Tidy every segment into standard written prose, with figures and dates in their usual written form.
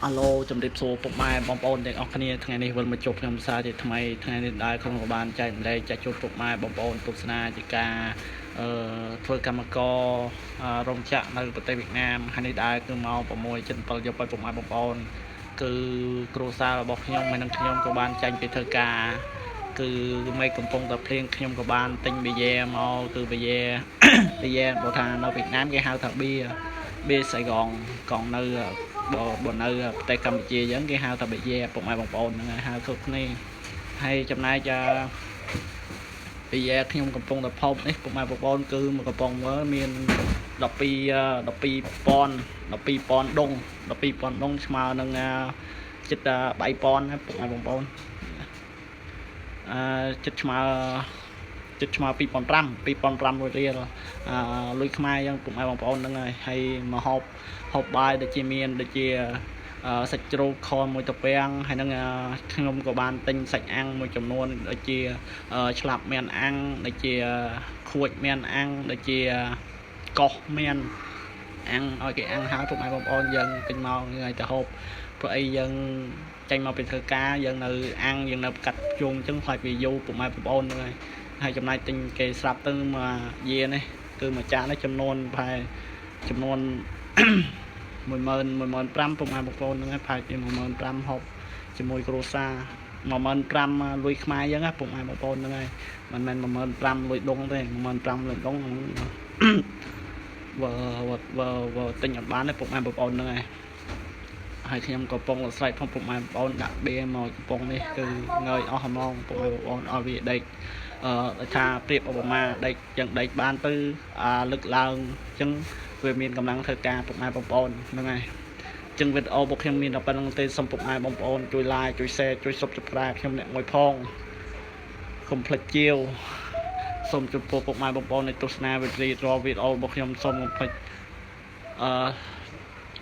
alo chấm điệp số phục mai bom ôn để ở này thằng này vẫn mà chụp làm sao thì thằng này đai không có bàn chạy đây chạy chụp phục mai bom ôn tục na chỉ ca thôi cam co rong chạm nơiประเทศ Việt Nam ហើយនេះដែរគឺមកប្រមូលចិន7យកไปពុកម៉ែបងប្អូនគឺគ្រួសាររបស់ខ្ញុំហើយនឹងខ្ញុំក៏បានចាញ់ពីធ្វើការគឺមិនកំពុងតែភ្លៀងខ្ញុំក៏បានទិញប៊ីយ៉ែមកគឺប៊ីយ៉ែបើថានៅវៀតណាមគេហៅថាប៊ីសៃកងកងនៅបើនៅប្រទេសកម្ពុជាអញ្ចឹងគេហៅថាប៊ីយ៉ែពុកម៉ែបងប្អូនហ្នឹងហៅគ្រប់គ្នាហើយចំណែកប៊ីយ៉ែខ្ញុំកំពុងតែផុសនេះពុកម៉ែបងប្អូនគឺមួយកំប៉ុងមើលមាន12,000ដុងស្មើនឹងជិត3,000ណាពុកម៉ែបងប្អូនចិត្តស្មើ2,500រៀលលុយខ្មែរយ៉ាងពុកម៉ែបងប្អូនហ្នឹងហើយមកហូបបាយដូចជាមានដូចជាសាច់ជ្រូកខមួយតពាំងហើយនឹងខ្ញុំក៏បានទិញសាច់អាំងមួយចំនួនដូចជាឆ្លាប់មានអាំងដូចជាខួចមានអាំងដូចជាកោសមានអាំងឲ្យគេអាំងហើយពុកម៉ែបងប្អូនយើងទិញមកថ្ងៃទៅហូបព្រោះអីយើងចាញ់មកពីធ្វើការយើងនៅអាំងយើងនៅកាត់ជុំអញ្ចឹងខ្លាចវាយូរពុកម៉ែបងប្អូនហ្នឹងហើយចំណាយទិញគេស្រាប់ទៅមកយានេះគឺមួយចាននេះចំនួនប្រហែលចំនួន15,000ពុកម៉ែបងប្អូនហ្នឹងប្រហែលជា15,000ហូបជាមួយគ្រួសារ15,000លុយខ្មែរអញ្ចឹងណាពុកម៉ែបងប្អូនហ្នឹងហើយមិនមែន15,000លុយដុងទេ15,000លុយដុងបើទិញអត់បានទេពុកម៉ែបងប្អូនហ្នឹងហើយខ្ញុំក៏កំពុងស្រែកផងពុកម៉ែបងប្អូនដាក់បៀមកកំពុងនេះគឺងើយអស់ហ្មងពុកម៉ែបងប្អូនឲ្យវាដេកថាប្រៀបឧបមាដេកយ៉ាងដេកបានទៅលើកឡើងអញ្ចឹងវាមានកម្លាំងធ្វើការពុកម៉ែបងប្អូនហ្នឹងហើយអញ្ចឹងវីដេអូរបស់ខ្ញុំមានតែប៉ុណ្្នឹងទេសូមពុកម៉ែបងប្អូនជួយ like ជួយ share ជួយ subscribe ខ្ញុំអ្នកមួយផងកុំភ្លេចជាវសូមជូនពរពុកម៉ែបងប្អូននៃទស្សនាវីដេអូរបស់ខ្ញុំសូមកុំភ្លេច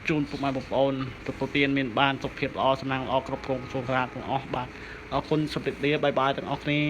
ជូនពុកម៉ែបងប្អូនទទួលទានមានបានសុខភាពល្អសំណាងល្អគ្រប់គ្រងសុខភាពទាំងអស់បាទអរគុណសូមជម្រាបលាបាយទាំងអស់គ្នា